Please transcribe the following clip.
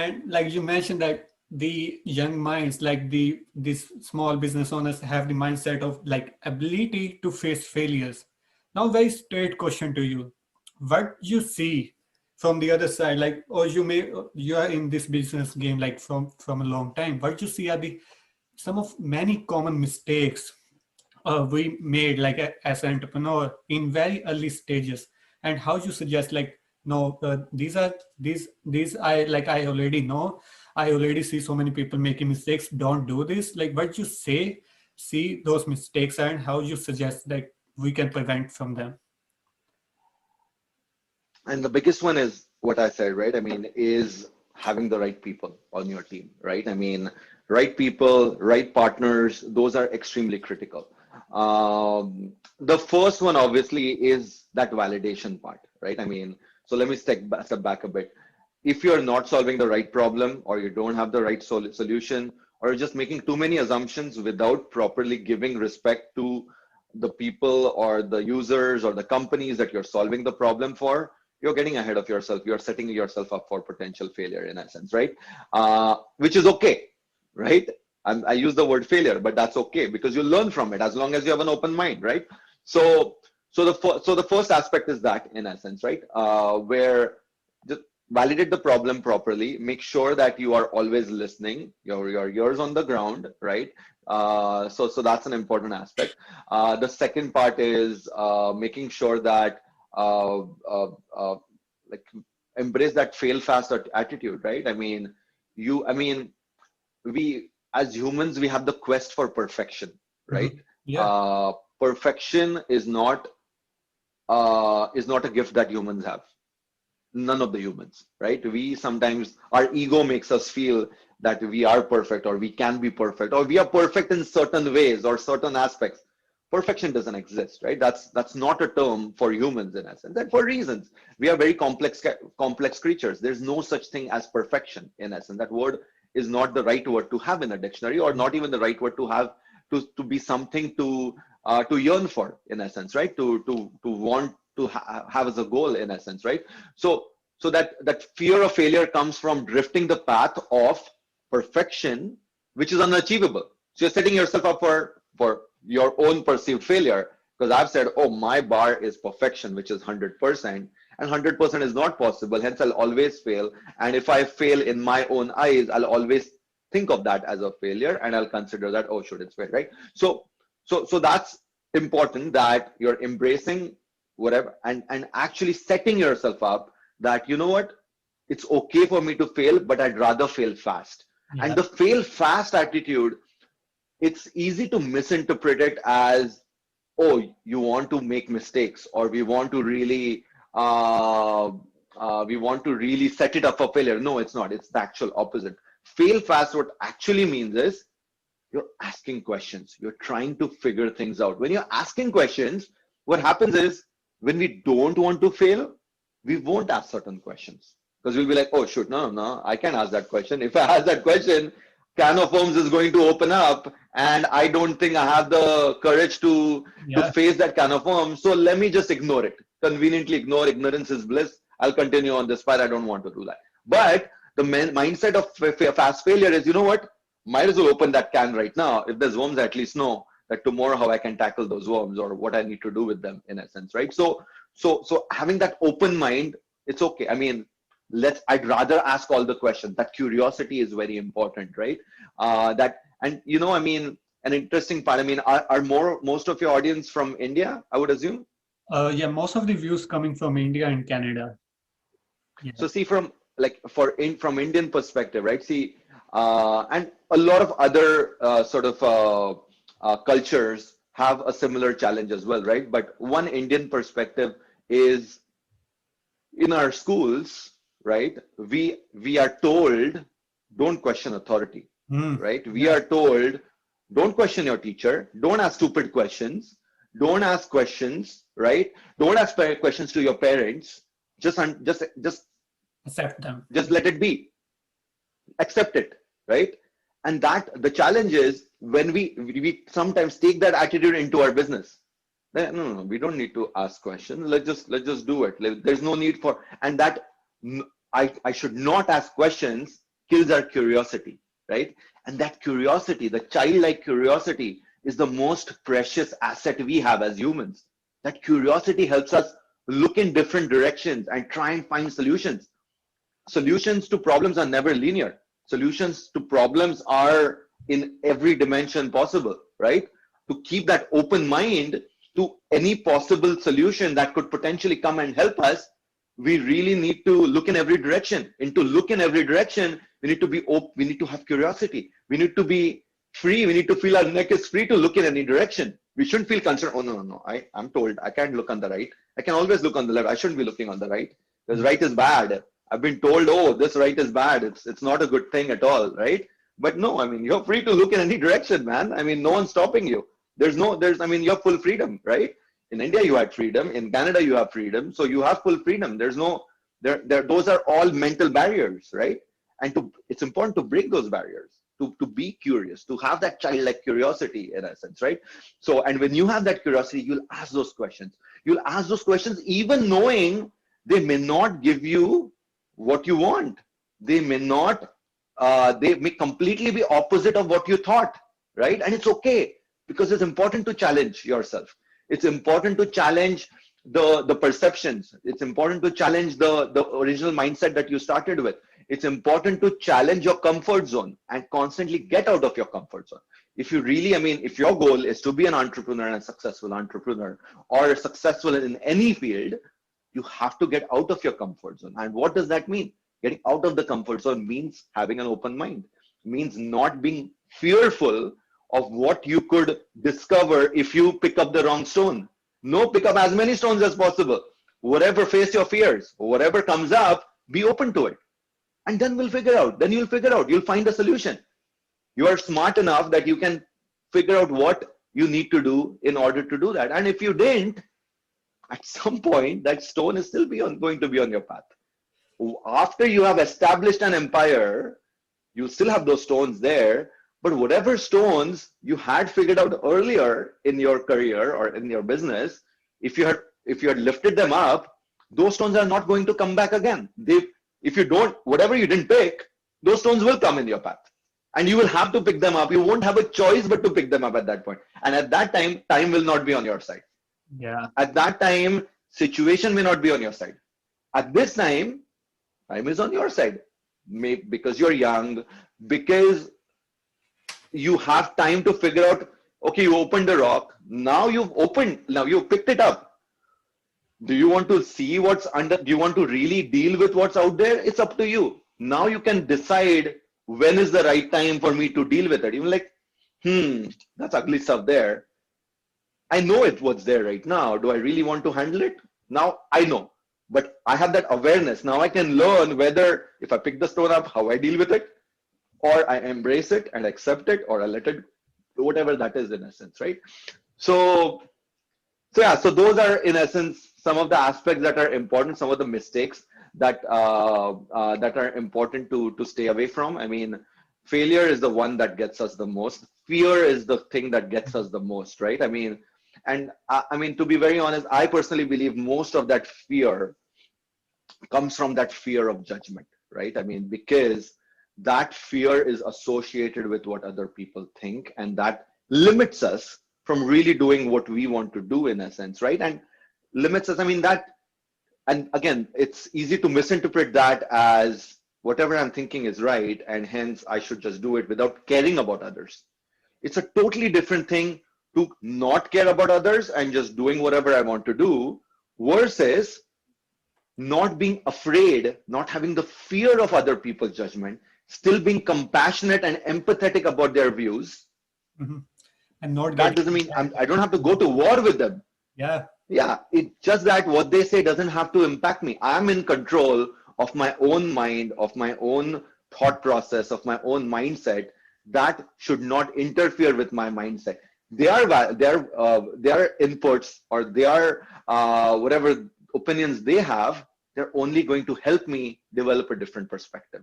And like you mentioned that the young minds, like these small business owners have the mindset of like ability to face failures. Now, very straight question to you. What you see from the other side, like, or you are in this business game like from a long time. What you see are the some of many common mistakes we made like as an entrepreneur in very early stages, and how you suggest like no, these I like I already know, I already see so many people making mistakes, don't do this, like what you say, see those mistakes and how you suggest that we can prevent from them. And the biggest one is what I said, right? I mean, is having the right people on your team, right? I mean, right people, right partners, those are extremely critical. The first one obviously is that validation part, right? I mean, so let me step back a bit. If you're not solving the right problem, or you don't have the right solution, or you're just making too many assumptions without properly giving respect to the people or the users or the companies that you're solving the problem for, you're getting ahead of yourself. You're setting yourself up for potential failure in essence, right? Which is okay, right? I use the word failure, but that's okay because you learn from it as long as you have an open mind, right? So, the first aspect is that in essence, right? Where just validate the problem properly. Make sure that you are always listening. Your ears on the ground, right? So that's an important aspect. The second part is making sure that like embrace that fail fast attitude, right? I mean, we as humans, we have the quest for perfection, right? Mhm. Yeah. Perfection is not a gift that humans have. None of the humans, right? We sometimes, our ego makes us feel that we are perfect, or we can be perfect, or we are perfect in certain ways or certain aspects. Perfection doesn't exist, right? That's not a term for humans in essence, and for reasons. We are very complex creatures. There's no such thing as perfection in essence. That word is not the right word to have in a dictionary, or not even the right word to have to be something to yearn for in essence, right? To want to have as a goal in essence, right? So that fear of failure comes from drifting the path of perfection, which is unachievable. So you're setting yourself up for your own perceived failure, because I've said, oh, my bar is perfection, which is 100%, and 100% is not possible. Hence, I'll always fail. And if I fail in my own eyes, I'll always think of that as a failure, and I'll consider that, oh, should it's fail, right? So that's important, that you're embracing whatever and actually setting yourself up that, you know what, it's okay for me to fail, but I'd rather fail fast. And Yeah. the fail fast attitude, it's easy to misinterpret it as, oh, you want to make mistakes, or we want to really set it up for failure. No, it's not. It's the actual opposite. Fail fast, what actually means is you're asking questions. You're trying to figure things out. When you're asking questions, what happens is, when we don't want to fail, we won't ask certain questions, because we'll be like, oh, shoot, no, I can't ask that question. If I ask that question, can of worms is going to open up, and I don't think I have the courage to Yeah. face that can of worms. So let me just ignore it. Conveniently ignore. Ignorance is bliss. I'll continue on this path. I don't want to do that. But the mindset of fast failure is, you know what? Might as well open that can right now. If there's worms, I at least know that tomorrow how I can tackle those worms, or what I need to do with them in essence, right? So having that open mind, it's okay. I mean, I'd rather ask all the questions. That curiosity is very important, right? And I mean, an interesting part, I mean, are most of your audience from India, I would assume? Yeah, most of the views coming from India and Canada. Yeah. So see, from from Indian perspective, right? See, and a lot of other cultures have a similar challenge as well, right? But one Indian perspective is, in our schools, right? We are told, don't question authority, Mm. right? We Yeah. are told, don't question your teacher, don't ask stupid questions, don't ask questions, right? Don't ask questions to your parents. Accept them. Just let it be, accept it, right? And that the challenge is, when we sometimes take that attitude into our business. No, we don't need to ask questions. Let's just do it. There's no need for, and that I should not ask questions kills our curiosity, right? And that curiosity, the childlike curiosity, is the most precious asset we have as humans. That curiosity helps us look in different directions and try and find solutions. Solutions to problems are never linear. Solutions to problems are in every dimension possible, right? To keep that open mind to any possible solution that could potentially come and help us, we really need to look in every direction. And to look in every direction, we need to be open, we need to have curiosity. We need to be free. We need to feel our neck is free to look in any direction. We shouldn't feel concerned. Oh, no. I'm told I can't look on the right. I can always look on the left. I shouldn't be looking on the right because right is bad. I've been told, oh, this right is bad. It's not a good thing at all, right? But no, I mean, you're free to look in any direction, man. I mean, no one's stopping you. I mean, you have full freedom, right? In India, you had freedom. In Canada, you have freedom. So you have full freedom. Those are all mental barriers, right? And it's important to break those barriers, to be curious, to have that childlike curiosity in essence, right? So, and when you have that curiosity, you'll ask those questions. You'll ask those questions even knowing they may not give you what you want. They may not, they may completely be opposite of what you thought, right? And it's okay, because it's important to challenge yourself. It's important to challenge the perceptions. It's important to challenge the original mindset that you started with. It's important to challenge your comfort zone and constantly get out of your comfort zone. If you really, I mean, if your goal is to be an entrepreneur and a successful entrepreneur or successful in any field, you have to get out of your comfort zone. And what does that mean? Getting out of the comfort zone means having an open mind, means not being fearful of what you could discover if you pick up the wrong stone. No, pick up as many stones as possible. Whatever, face your fears. Whatever comes up, be open to it. And then we'll figure out. Then you'll figure out. You'll find a solution. You are smart enough that you can figure out what you need to do in order to do that. And if you didn't, at some point, that stone is still going to be on your path. After you have established an empire, you still have those stones there. But whatever stones you had figured out earlier in your career or in your business, if you had lifted them up, those stones are not going to come back again. If you don't, whatever you didn't pick, those stones will come in your path. And you will have to pick them up. You won't have a choice but to pick them up at that point. And at that time, time will not be on your side. Yeah. At that time, situation may not be on your side. At this time is on your side. Maybe because you're young, because you have time to figure out, okay, you opened the rock. Now you've picked it up. Do you want to see what's under? Do you want to really deal with what's out there? It's up to you. Now you can decide when is the right time for me to deal with it. Even like, that's ugly stuff there. I know what's there right now. Do I really want to handle it? Now I know, but I have that awareness. Now I can learn whether if I pick the stone up, how I deal with it, or I embrace it and accept it, or I let it, whatever that is in essence, right? So those are in essence some of the aspects that are important, some of the mistakes that are important to stay away from. I mean, failure is the one that gets us the most. Fear is the thing that gets us the most, right? I mean, to be very honest, I personally believe most of that fear comes from that fear of judgment, right? I mean, because that fear is associated with what other people think, and that limits us from really doing what we want to do in a sense, right? And limits us, I mean, and again, it's easy to misinterpret that as whatever I'm thinking is right, and hence I should just do it without caring about others. It's a totally different thing to not care about others and just doing whatever I want to do, versus not being afraid, not having the fear of other people's judgment, still being compassionate and empathetic about their views. Mm-hmm. And not that doesn't mean I don't have to go to war with them. Yeah. Yeah, it's just that what they say doesn't have to impact me. I'm in control of my own mind, of my own thought process, of my own mindset. That should not interfere with my mindset. Their inputs or their whatever opinions they have, they're only going to help me develop a different perspective.